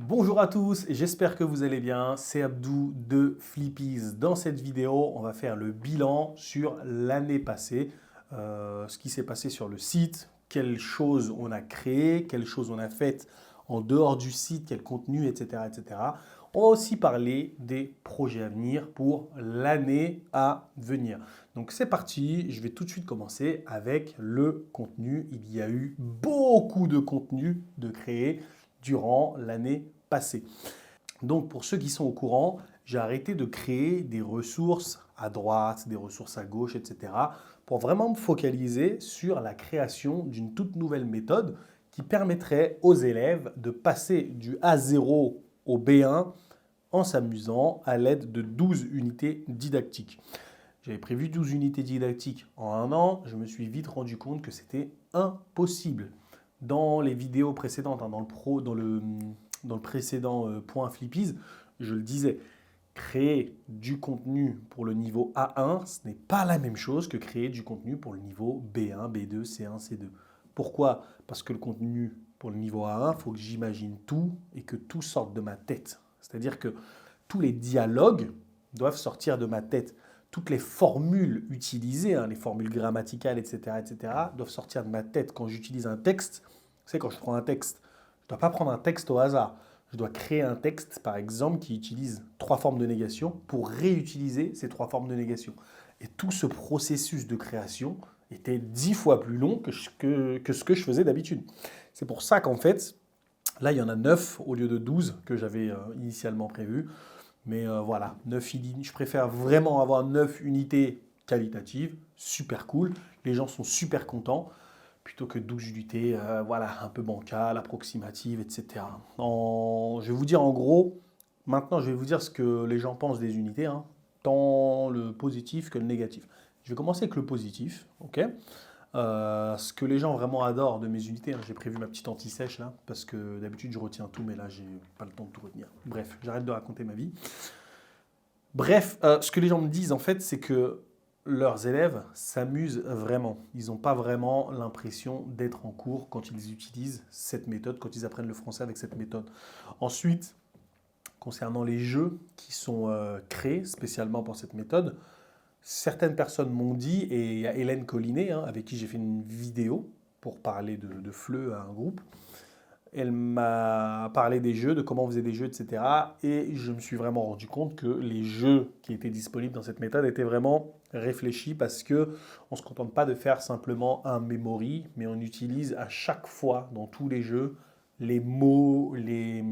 Bonjour à tous, j'espère que vous allez bien. C'est Abdou de Flippies. Dans cette vidéo, on va faire le bilan sur l'année passée, ce qui s'est passé sur le site, quelles choses on a créées, quelles choses on a faites en dehors du site, quel contenu, etc., etc. On va aussi parler des projets à venir pour l'année à venir. Donc c'est parti, je vais tout de suite commencer avec le contenu. Il y a eu beaucoup de contenu de créer durant l'année passée. Donc pour ceux qui sont au courant, j'ai arrêté de créer des ressources à droite, des ressources à gauche, etc. pour vraiment me focaliser sur la création d'une toute nouvelle méthode qui permettrait aux élèves de passer du A0 au B1 en s'amusant à l'aide de 12 unités didactiques. J'avais prévu 12 unités didactiques en un an, je me suis vite rendu compte que c'était impossible. Dans les vidéos précédentes, dans le précédent point Flippies, je le disais, créer du contenu pour le niveau A1, ce n'est pas la même chose que créer du contenu pour le niveau B1, B2, C1, C2. Pourquoi? Parce que le contenu pour le niveau A1, il faut que j'imagine tout et que tout sorte de ma tête. C'est-à-dire que tous les dialogues doivent sortir de ma tête. Toutes les formules utilisées, les formules grammaticales, etc., doivent sortir de ma tête. Quand j'utilise un texte, vous savez, quand je prends un texte, je ne dois pas prendre un texte au hasard. Je dois créer un texte, par exemple, qui utilise 3 formes de négation pour réutiliser ces 3 formes de négation. Et tout ce processus de création était 10 fois plus long que ce que je faisais d'habitude. C'est pour ça qu'en fait, là, il y en a 9 au lieu de 12 que j'avais initialement prévu. Mais voilà, 9 unités, je préfère vraiment avoir 9 unités qualitatives, super cool. Les gens sont super contents, plutôt que 12 unités, voilà, un peu bancales, approximatives, etc. Je vais vous dire en gros, maintenant je vais vous dire ce que les gens pensent des unités, tant le positif que le négatif. Je vais commencer avec le positif, ok? Ce que les gens vraiment adorent de mes unités, j'ai prévu ma petite anti-sèche là, parce que d'habitude je retiens tout, mais là j'ai pas le temps de tout retenir. Bref, j'arrête de raconter ma vie. Bref, ce que les gens me disent en fait, c'est que leurs élèves s'amusent vraiment. Ils n'ont pas vraiment l'impression d'être en cours quand ils utilisent cette méthode, quand ils apprennent le français avec cette méthode. Ensuite, concernant les jeux qui sont créés spécialement pour cette méthode, certaines personnes m'ont dit, et il y a Hélène Collinet, avec qui j'ai fait une vidéo pour parler de FLE à un groupe. Elle m'a parlé des jeux, de comment on faisait des jeux, etc. Et je me suis vraiment rendu compte que les jeux qui étaient disponibles dans cette méthode étaient vraiment réfléchis parce que on ne se contente pas de faire simplement un memory, mais on utilise à chaque fois dans tous les jeux les mots, les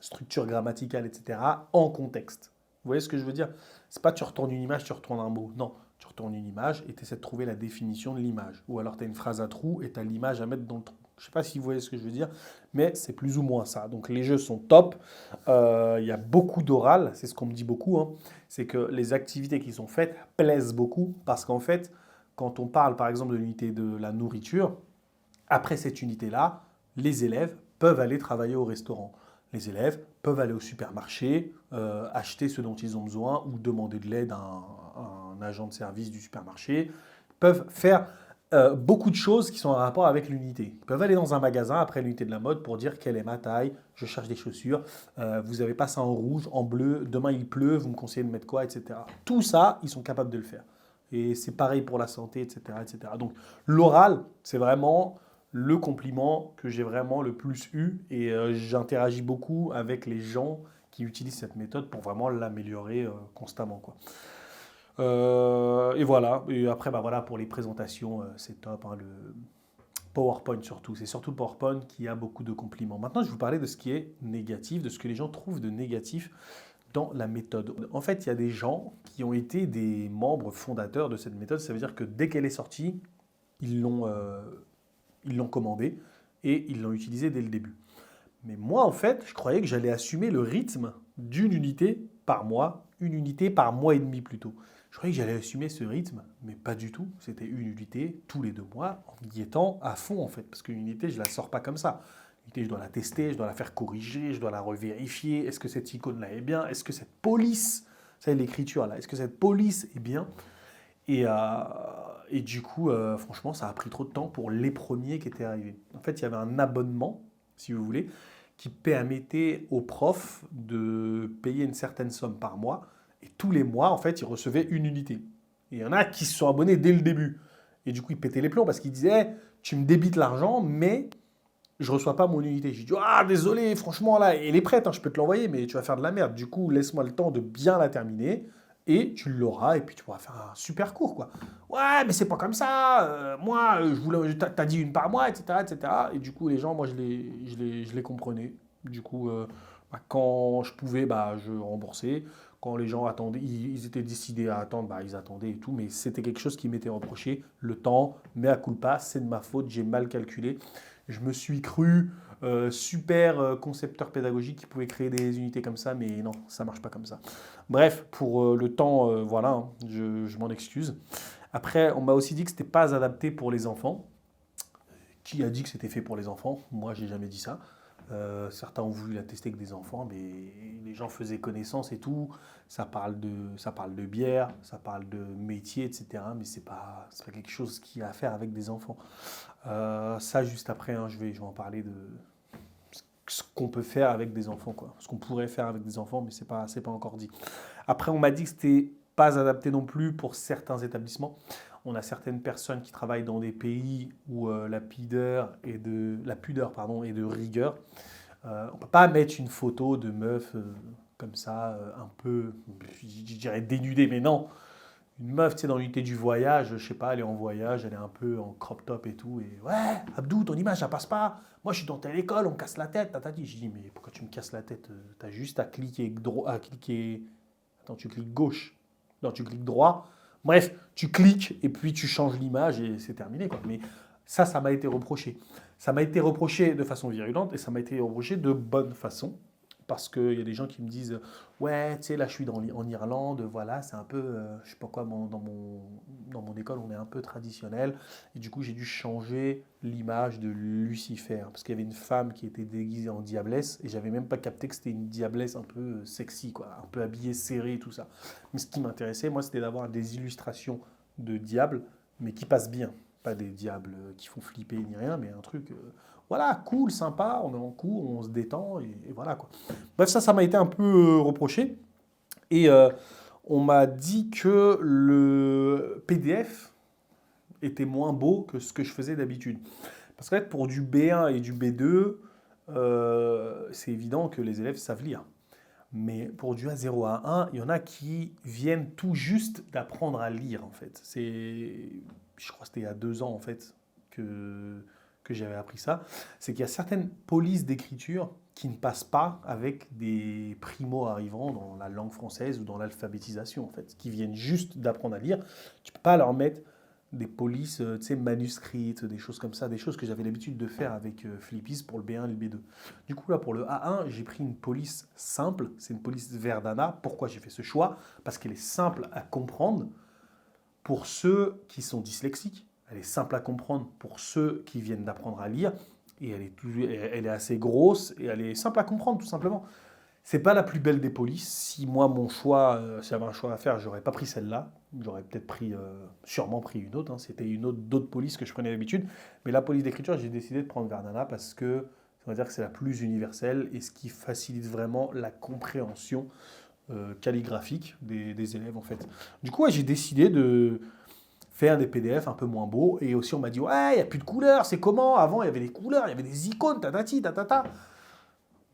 structures grammaticales, etc. en contexte. Vous voyez ce que je veux dire? C'est pas tu retournes une image, tu retournes un mot. Non, tu retournes une image et tu essaies de trouver la définition de l'image. Ou alors tu as une phrase à trous et tu as l'image à mettre dans le trou. Je ne sais pas si vous voyez ce que je veux dire, mais c'est plus ou moins ça. Donc les jeux sont top. Il y a beaucoup d'oral, c'est ce qu'on me dit beaucoup. C'est que les activités qui sont faites plaisent beaucoup parce qu'en fait, quand on parle par exemple de l'unité de la nourriture, après cette unité-là, les élèves peuvent aller travailler au restaurant. Les élèves peuvent aller au supermarché, acheter ce dont ils ont besoin ou demander de l'aide à un agent de service du supermarché. Ils peuvent faire beaucoup de choses qui sont en rapport avec l'unité. Ils peuvent aller dans un magasin après l'unité de la mode pour dire quelle est ma taille, je cherche des chaussures, vous avez pas ça en rouge, en bleu, demain il pleut, vous me conseillez de mettre quoi, etc. Tout ça, ils sont capables de le faire. Et c'est pareil pour la santé, etc., etc. Donc l'oral, c'est vraiment le compliment que j'ai vraiment le plus eu et j'interagis beaucoup avec les gens qui utilisent cette méthode pour vraiment l'améliorer constamment, quoi. Et voilà. Et après, bah voilà, pour les présentations, c'est top, le PowerPoint surtout. C'est surtout le PowerPoint qui a beaucoup de compliments. Maintenant, je vais vous parler de ce qui est négatif, de ce que les gens trouvent de négatif dans la méthode. En fait, il y a des gens qui ont été des membres fondateurs de cette méthode. Ça veut dire que dès qu'elle est sortie, ils l'ont commandée et ils l'ont utilisée dès le début. Mais moi, en fait, je croyais que j'allais assumer le rythme d'une unité par mois, une unité par mois et demi plutôt. Je croyais que j'allais assumer ce rythme, mais pas du tout. C'était une unité tous les 2 mois, en y étant à fond en fait. Parce qu'une unité, je ne la sors pas comme ça. Une unité, je dois la tester, je dois la faire corriger, je dois la revérifier. Est-ce que cette icône-là est bien? Est-ce que cette police, ça l'écriture là, est-ce que cette police est bien? Et, euh, et du coup, franchement, ça a pris trop de temps pour les premiers qui étaient arrivés. En fait, il y avait un abonnement si vous voulez, qui permettait aux profs de payer une certaine somme par mois. Et tous les mois, en fait, ils recevaient une unité. Et il y en a qui se sont abonnés dès le début. Et du coup, ils pétaient les plombs parce qu'ils disaient, tu me débites l'argent, mais je reçois pas mon unité. J'ai dit, ah, désolé, franchement, là, elle est prête, hein, je peux te l'envoyer, mais tu vas faire de la merde. Du coup, laisse-moi le temps de bien la terminer et tu l'auras et puis tu pourras faire un super cours, quoi. Ouais, mais c'est pas comme ça. Moi, t'as dit une par mois, etc., etc. Et du coup, les gens, moi, je les comprenais. Du coup, bah, quand je pouvais, bah, je remboursais. Quand les gens attendaient, ils étaient décidés à attendre, bah, ils attendaient et tout. Mais c'était quelque chose qui m'était reproché. Le temps, mea culpa, c'est de ma faute, j'ai mal calculé. Je me suis cru super concepteur pédagogique qui pouvait créer des unités comme ça, mais non, ça marche pas comme ça. Bref, pour le temps, voilà, hein, je m'en excuse. Après, on m'a aussi dit que c'était pas adapté pour les enfants. Qui a dit que c'était fait pour les enfants? Moi, j'ai jamais dit ça. Certains ont voulu la tester avec des enfants, mais les gens faisaient connaissance et tout. Ça parle de bière, ça parle de métier, etc. Mais c'est pas quelque chose qui a à faire avec des enfants. Ça, juste après, hein, je vais en parler de ce qu'on peut faire avec des enfants, quoi. Ce qu'on pourrait faire avec des enfants, mais c'est pas encore dit. Après, on m'a dit que c'était pas adapté non plus pour certains établissements. On a certaines personnes qui travaillent dans des pays où la pudeur pardon, est de rigueur. On ne peut pas mettre une photo de meuf comme ça, un peu, je dirais dénudée, mais non. Une meuf, tu sais, dans l'unité du voyage, je sais pas, elle est en voyage, elle est un peu en crop top et tout. Et ouais, Abdou, ton image, ça passe pas. Moi, je suis dans telle école, on me casse la tête. Tata dit, je dis, mais pourquoi tu me casses la tête? T'as juste à cliquer droit, à cliquer. Attends, tu cliques gauche. Non, tu cliques droit. Bref, tu cliques et puis tu changes l'image et c'est terminé, quoi. Mais ça m'a été reproché. Ça m'a été reproché de façon virulente et ça m'a été reproché de bonne façon. Parce qu'il y a des gens qui me disent, ouais, tu sais, là je suis en Irlande, voilà, c'est un peu, je sais pas quoi, dans mon école on est un peu traditionnel. Et du coup j'ai dû changer l'image de Lucifer. Parce qu'il y avait une femme qui était déguisée en diablesse et j'avais même pas capté que c'était une diablesse un peu sexy, quoi, un peu habillée, serrée et tout ça. Mais ce qui m'intéressait, moi, c'était d'avoir des illustrations de diables, mais qui passent bien. Pas des diables qui font flipper ni rien, mais un truc, voilà, cool, sympa, on est en cours, on se détend, et voilà, quoi. Bref, ça m'a été un peu reproché. Et on m'a dit que le PDF était moins beau que ce que je faisais d'habitude. Parce qu'en fait, pour du B1 et du B2, c'est évident que les élèves savent lire. Mais pour du A0 à 1, il y en a qui viennent tout juste d'apprendre à lire, en fait. Je crois que c'était il y a 2 ans, en fait, que j'avais appris ça. C'est qu'il y a certaines polices d'écriture qui ne passent pas avec des primo-arrivants dans la langue française ou dans l'alphabétisation, en fait, qui viennent juste d'apprendre à lire. Tu ne peux pas leur mettre des polices, tu sais, manuscrites, des choses comme ça, des choses que j'avais l'habitude de faire avec Flippies pour le B1 et le B2. Du coup, là, pour le A1, j'ai pris une police simple, c'est une police Verdana. Pourquoi j'ai fait ce choix? Parce qu'elle est simple à comprendre pour ceux qui sont dyslexiques, elle est simple à comprendre pour ceux qui viennent d'apprendre à lire, et elle est assez grosse, et elle est simple à comprendre, tout simplement. C'est pas la plus belle des polices. Si moi, mon choix, si j'avais un choix à faire, j'aurais pas pris celle-là. J'aurais peut-être sûrement pris une autre, hein. C'était d'autres polices que je prenais d'habitude. Mais la police d'écriture, j'ai décidé de prendre Verdana parce que ça veut dire que c'est la plus universelle et ce qui facilite vraiment la compréhension calligraphique des élèves, en fait. Du coup, ouais, j'ai décidé de faire des PDF un peu moins beaux. Et aussi, on m'a dit, ouais, il n'y a plus de couleurs, c'est comment? Avant, il y avait des couleurs, il y avait des icônes, tatati, tatata.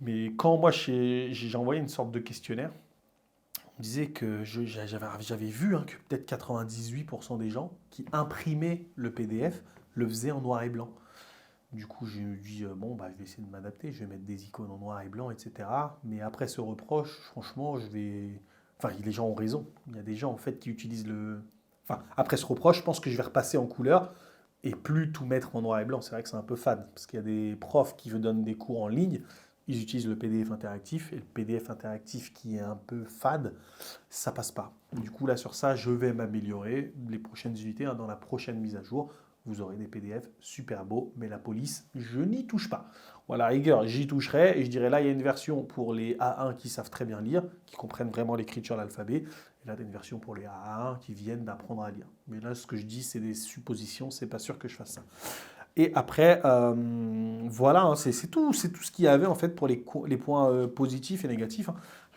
Mais quand moi j'ai envoyé une sorte de questionnaire, on disait que j'avais vu hein, que peut-être 98% des gens qui imprimaient le PDF le faisaient en noir et blanc. Du coup, j'ai dit, bon, bah, je vais essayer de m'adapter, je vais mettre des icônes en noir et blanc, etc. Mais après ce reproche, franchement, Enfin, les gens ont raison. Il y a des gens, en fait, qui utilisent le... Enfin, après ce reproche, je pense que je vais repasser en couleur et plus tout mettre en noir et blanc. C'est vrai que c'est un peu fade, parce qu'il y a des profs qui donnent des cours en ligne, ils utilisent le PDF interactif, et le PDF interactif qui est un peu fade, ça passe pas. Du coup, là, sur ça, je vais m'améliorer. Les prochaines unités, hein, dans la prochaine mise à jour, vous aurez des PDF super beaux, mais la police, je n'y touche pas. Voilà, rigueur, j'y toucherai, et je dirais là, il y a une version pour les A1 qui savent très bien lire, qui comprennent vraiment l'écriture, l'alphabet, et là, il y a une version pour les A1 qui viennent d'apprendre à lire. Mais là, ce que je dis, c'est des suppositions, c'est pas sûr que je fasse ça. Et après, voilà, hein, c'est tout ce qu'il y avait en fait pour les points positifs et négatifs, hein.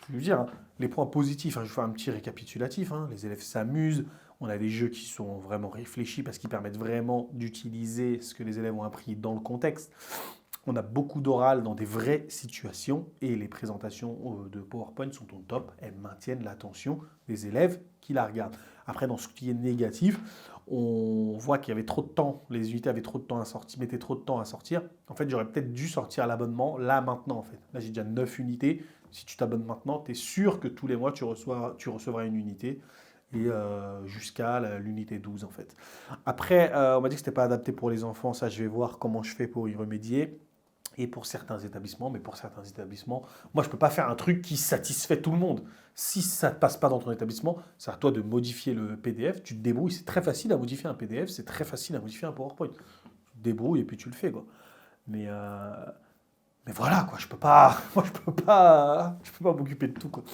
Je veux dire, hein, les points positifs, hein, je vais faire un petit récapitulatif, hein. Les élèves s'amusent, on a des jeux qui sont vraiment réfléchis parce qu'ils permettent vraiment d'utiliser ce que les élèves ont appris dans le contexte. On a beaucoup d'oral dans des vraies situations et les présentations de PowerPoint sont au top. Elles maintiennent l'attention des élèves qui la regardent. Après, dans ce qui est négatif, on voit qu'il y avait trop de temps, les unités avaient trop de temps à sortir, mettaient trop de temps à sortir. En fait, j'aurais peut-être dû sortir l'abonnement là maintenant en fait. Là, j'ai déjà 9 unités. Si tu t'abonnes maintenant, tu es sûr que tous les mois, tu recevras une unité et jusqu'à l'unité 12 en fait. Après, on m'a dit que ce n'était pas adapté pour les enfants. Ça, je vais voir comment je fais pour y remédier. Et pour certains établissements, mais pour certains établissements, moi je ne peux pas faire un truc qui satisfait tout le monde. Si ça ne passe pas dans ton établissement, c'est à toi de modifier le PDF, tu te débrouilles, c'est très facile à modifier un PDF, c'est très facile à modifier un PowerPoint. Tu te débrouilles et puis tu le fais, quoi. Mais, euh, mais voilà, quoi, je peux pas, moi je peux pas m'occuper de tout, quoi.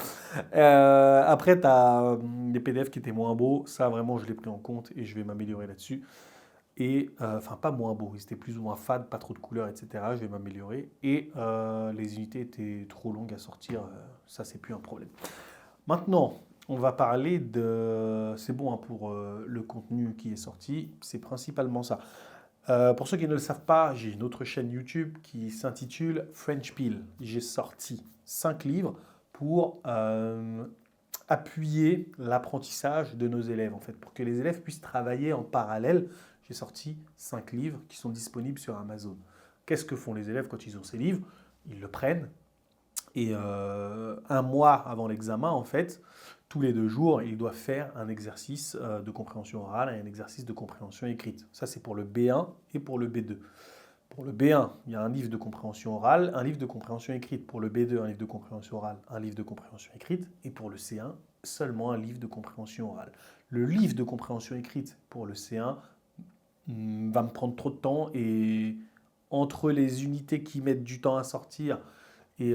Après, tu as des PDF qui étaient moins beaux, ça vraiment je l'ai pris en compte et je vais m'améliorer là-dessus. Et, enfin, pas moins beau, ils étaient plus ou moins fades, pas trop de couleurs, etc. Je vais m'améliorer. Et les unités étaient trop longues à sortir, ça, c'est plus un problème. Maintenant, on va parler de. C'est bon hein, pour le contenu qui est sorti, c'est principalement ça. Pour ceux qui ne le savent pas, j'ai une autre chaîne YouTube qui s'intitule French Peel. J'ai sorti 5 livres pour appuyer l'apprentissage de nos élèves, en fait, pour que les élèves puissent travailler en parallèle. J'ai sorti 5 livres qui sont disponibles sur Amazon. Qu'est-ce que font les élèves quand ils ont ces livres? Ils le prennent et un mois avant l'examen, en fait, tous les 2 jours, ils doivent faire un exercice de compréhension orale et un exercice de compréhension écrite. Ça, c'est pour le B1 et pour le B2. Pour le B1, il y a un livre de compréhension orale, un livre de compréhension écrite. Pour le B2, un livre de compréhension orale, un livre de compréhension écrite. Et pour le C1, seulement un livre de compréhension orale. Le livre de compréhension écrite pour le C1 va me prendre trop de temps et entre les unités qui mettent du temps à sortir et,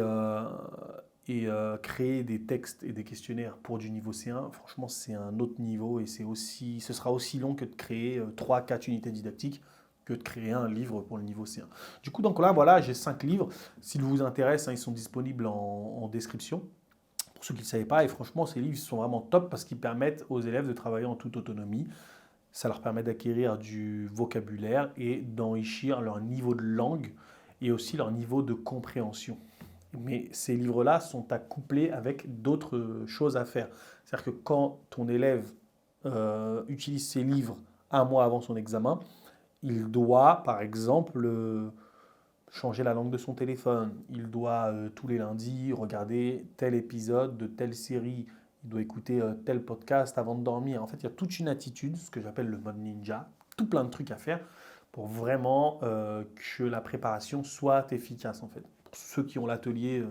créer des textes et des questionnaires pour du niveau C1, franchement, c'est un autre niveau et ce sera aussi long que de créer 3-4 unités didactiques que de créer un livre pour le niveau C1. Du coup, donc là, voilà, j'ai 5 livres. S'ils vous intéressent, hein, ils sont disponibles en description. Pour ceux qui ne le savaient pas, et franchement, ces livres sont vraiment top parce qu'ils permettent aux élèves de travailler en toute autonomie. Ça leur permet d'acquérir du vocabulaire et d'enrichir leur niveau de langue et aussi leur niveau de compréhension. Mais ces livres-là sont à coupler avec d'autres choses à faire. C'est-à-dire que quand ton élève utilise ces livres un mois avant son examen, il doit, par exemple, changer la langue de son téléphone. Il doit, tous les lundis, regarder tel épisode de telle série. Il doit écouter tel podcast avant de dormir. En fait, il y a toute une attitude, ce que j'appelle le mode ninja, tout plein de trucs à faire pour vraiment que la préparation soit efficace, en fait. Pour ceux qui ont l'atelier,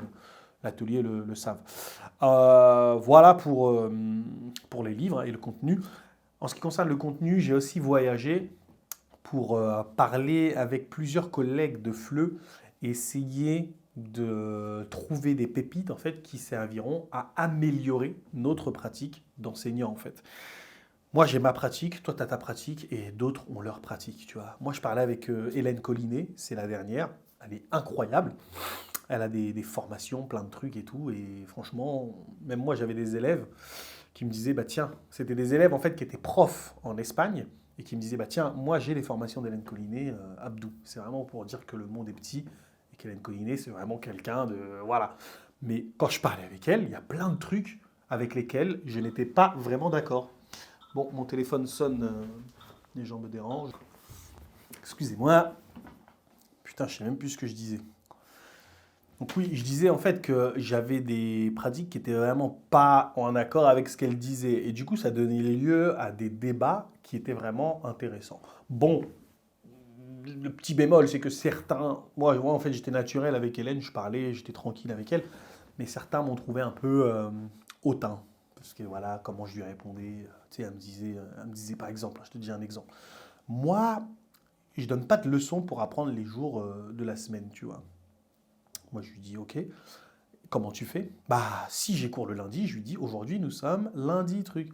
l'atelier le savent. Voilà pour les livres et le contenu. En ce qui concerne le contenu, j'ai aussi voyagé pour parler avec plusieurs collègues de FLE et essayer de trouver des pépites en fait qui serviront à améliorer notre pratique d'enseignant en fait. Moi j'ai ma pratique, toi tu as ta pratique et d'autres ont leur pratique, tu vois. Moi je parlais avec Hélène Collinet, c'est la dernière, elle est incroyable. Elle a des formations, plein de trucs et tout et franchement, même moi j'avais des élèves qui me disaient bah tiens, c'était des élèves en fait qui étaient profs en Espagne et qui me disait bah tiens, moi j'ai les formations d'Hélène Collinet, Abdou. C'est vraiment pour dire que le monde est petit et qu'Hélène Collinet, c'est vraiment quelqu'un de. Voilà. Mais quand je parlais avec elle, il y a plein de trucs avec lesquels je n'étais pas vraiment d'accord. Bon, mon téléphone sonne, les gens me dérangent. Excusez-moi. Putain, je sais même plus ce que je disais. Donc oui, je disais en fait que j'avais des pratiques qui étaient vraiment pas en accord avec ce qu'elle disait. Et du coup, ça donnait lieu à des débats qui étaient vraiment intéressants. Bon, le petit bémol, c'est que certains, moi en fait j'étais naturel avec Hélène, je parlais, j'étais tranquille avec elle, mais certains m'ont trouvé un peu hautain. Parce que voilà, comment je lui répondais, tu sais, elle me disait par exemple, je te dis un exemple. Moi, je donne pas de leçons pour apprendre les jours de la semaine, tu vois. Moi, je lui dis, ok, comment tu fais? Bah, si j'ai cours le lundi, je lui dis, aujourd'hui, nous sommes lundi, truc.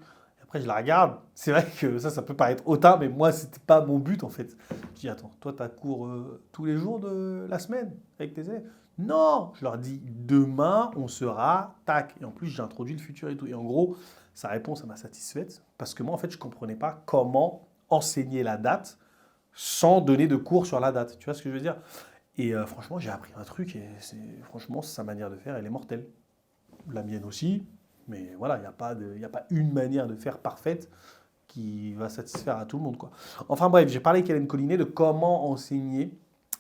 Après, je la regarde. C'est vrai que ça peut paraître hautain, mais moi, c'était pas mon but en fait. Je dis, attends, toi, tu as cours tous les jours de la semaine avec tes élèves? Non! Je leur dis, demain, on sera tac. Et en plus, j'ai introduit le futur et tout. Et en gros, sa réponse, ça m'a satisfaite parce que moi, en fait, je comprenais pas comment enseigner la date sans donner de cours sur la date. Tu vois ce que je veux dire? Et franchement, j'ai appris un truc et franchement, sa manière de faire, elle est mortelle. La mienne aussi, mais voilà, il y a pas une manière de faire parfaite qui va satisfaire à tout le monde, quoi. Enfin bref, j'ai parlé avec Hélène Collinet de comment enseigner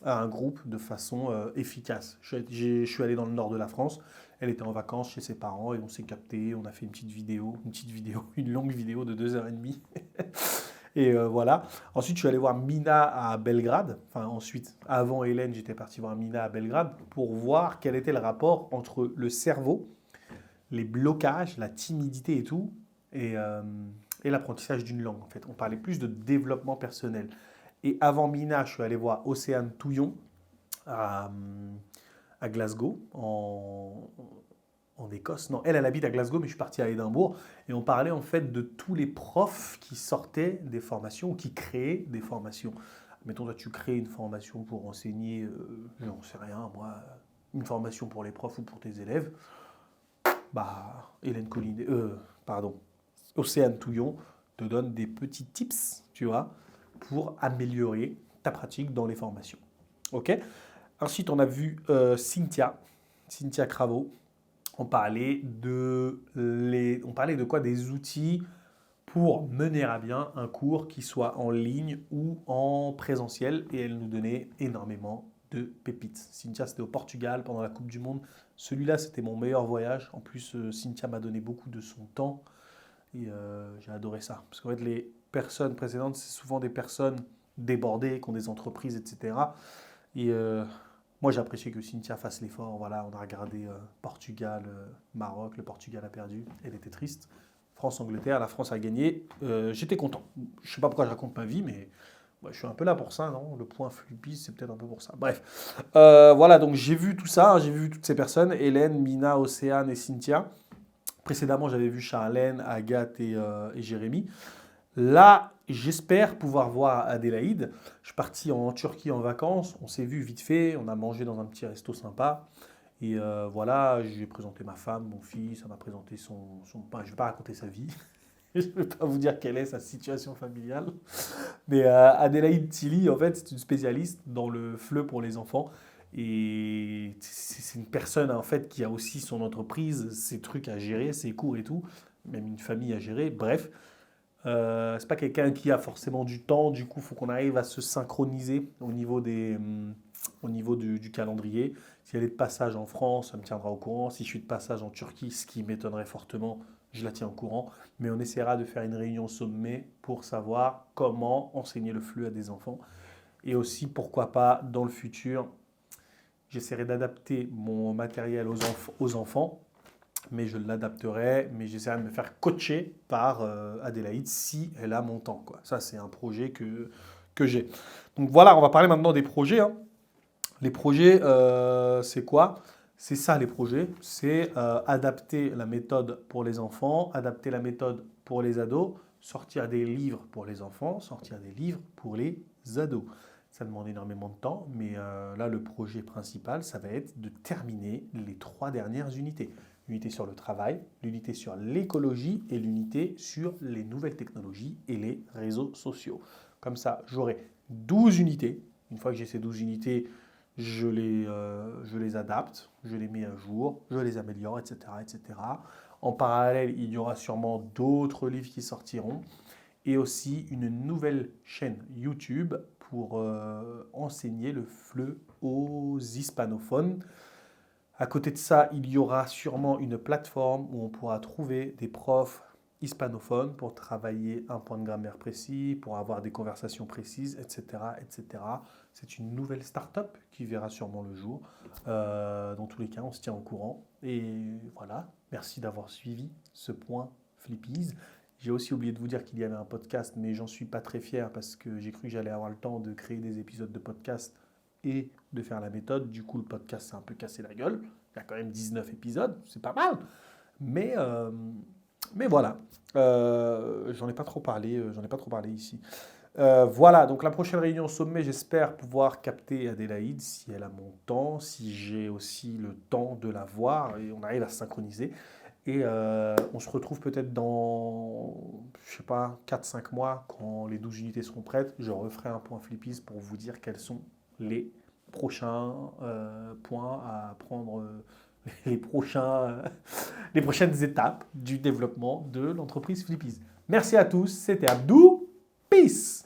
à un groupe de façon efficace. Je suis allé dans le nord de la France, elle était en vacances chez ses parents et on s'est capté, on a fait une longue vidéo de 2h30. Et voilà. Ensuite, je suis allé voir Mina à Belgrade. Enfin, ensuite, avant Hélène, j'étais parti voir Mina à Belgrade pour voir quel était le rapport entre le cerveau, les blocages, la timidité et tout, et, euh, et l'apprentissage d'une langue. En fait, on parlait plus de développement personnel. Et avant Mina, je suis allé voir Océane Touillon à, à Glasgow, en Écosse. Non, elle habite à Glasgow, mais je suis parti à Édimbourg. Et on parlait en fait de tous les profs qui sortaient des formations ou qui créaient des formations. Mettons, toi, tu crées une formation pour enseigner, j'en sais rien, moi, une formation pour les profs ou pour tes élèves. Bah, Hélène Collinet, pardon, Océane Touillon te donne des petits tips, tu vois, pour améliorer ta pratique dans les formations. Ok? Ensuite, on a vu Cynthia Cravo. On parlait de quoi? Des outils pour mener à bien un cours qui soit en ligne ou en présentiel. Et elle nous donnait énormément de pépites. Cynthia, c'était au Portugal pendant la Coupe du Monde. Celui-là, c'était mon meilleur voyage. En plus, Cynthia m'a donné beaucoup de son temps et j'ai adoré ça. Parce qu'en fait, les personnes précédentes, c'est souvent des personnes débordées, qui ont des entreprises, etc. Et moi, j'ai apprécié que Cynthia fasse l'effort. Voilà, on a regardé Portugal, Maroc. Le Portugal a perdu. Elle était triste. France-Angleterre, la France a gagné. J'étais content. Je ne sais pas pourquoi je raconte ma vie, mais ouais, je suis un peu là pour ça, non? Le point Flupis, c'est peut-être un peu pour ça. Bref. Voilà, donc j'ai vu tout ça. J'ai vu toutes ces personnes. Hélène, Mina, Océane et Cynthia. Précédemment, j'avais vu Charlène, Agathe et Jérémy. Là, j'espère pouvoir voir Adélaïde. Je suis parti en Turquie en vacances. On s'est vu vite fait. On a mangé dans un petit resto sympa. Et voilà, j'ai présenté ma femme, mon fils. Ça m'a présenté je ne vais pas raconter sa vie. Je ne vais pas vous dire quelle est sa situation familiale. Mais Adélaïde Tilly, en fait, c'est une spécialiste dans le FLE pour les enfants. Et c'est une personne, en fait, qui a aussi son entreprise, ses trucs à gérer, ses cours et tout. Même une famille à gérer. Bref. C'est pas quelqu'un qui a forcément du temps, du coup, il faut qu'on arrive à se synchroniser au niveau du calendrier. Si elle est de passage en France, ça me tiendra au courant. Si je suis de passage en Turquie, ce qui m'étonnerait fortement, je la tiens au courant. Mais on essaiera de faire une réunion sommet pour savoir comment enseigner le flux à des enfants. Et aussi, pourquoi pas, dans le futur, j'essaierai d'adapter mon matériel aux enfants mais je l'adapterai, mais j'essaierai de me faire coacher par Adélaïde si elle a mon temps, quoi. Ça, c'est un projet que j'ai. Donc voilà, on va parler maintenant des projets, hein. Les projets, c'est quoi? C'est ça les projets. C'est adapter la méthode pour les enfants, adapter la méthode pour les ados, sortir des livres pour les enfants, sortir des livres pour les ados. Ça demande énormément de temps, mais là, le projet principal, ça va être de terminer les 3 dernières unités. L'unité sur le travail, l'unité sur l'écologie et l'unité sur les nouvelles technologies et les réseaux sociaux. Comme ça, j'aurai 12 unités. Une fois que j'ai ces 12 unités, je les adapte, je les mets à jour, je les améliore, etc., etc. En parallèle, il y aura sûrement d'autres livres qui sortiront et aussi une nouvelle chaîne YouTube pour enseigner le FLE aux hispanophones. À côté de ça, il y aura sûrement une plateforme où on pourra trouver des profs hispanophones pour travailler un point de grammaire précis, pour avoir des conversations précises, etc., etc. C'est une nouvelle start-up qui verra sûrement le jour. Dans tous les cas, on se tient au courant. Et voilà, merci d'avoir suivi ce point Flippies. J'ai aussi oublié de vous dire qu'il y avait un podcast, mais j'en suis pas très fier parce que j'ai cru que j'allais avoir le temps de créer des épisodes de podcast et de faire la méthode. Du coup, le podcast s'est un peu cassé la gueule. Il y a quand même 19 épisodes, c'est pas mal. Mais Mais voilà, j'en ai pas trop parlé, ici. Voilà, donc la prochaine réunion au sommet, j'espère pouvoir capter Adélaïde si elle a mon temps, si j'ai aussi le temps de la voir et on arrive à se synchroniser. Et on se retrouve peut-être dans, je sais pas, 4 5 mois, quand les 12 unités seront prêtes. Je referai un point Flippies pour vous dire quels sont les prochains points à prendre, les les prochaines étapes du développement de l'entreprise Flippies. Merci à tous, c'était Abdou, peace!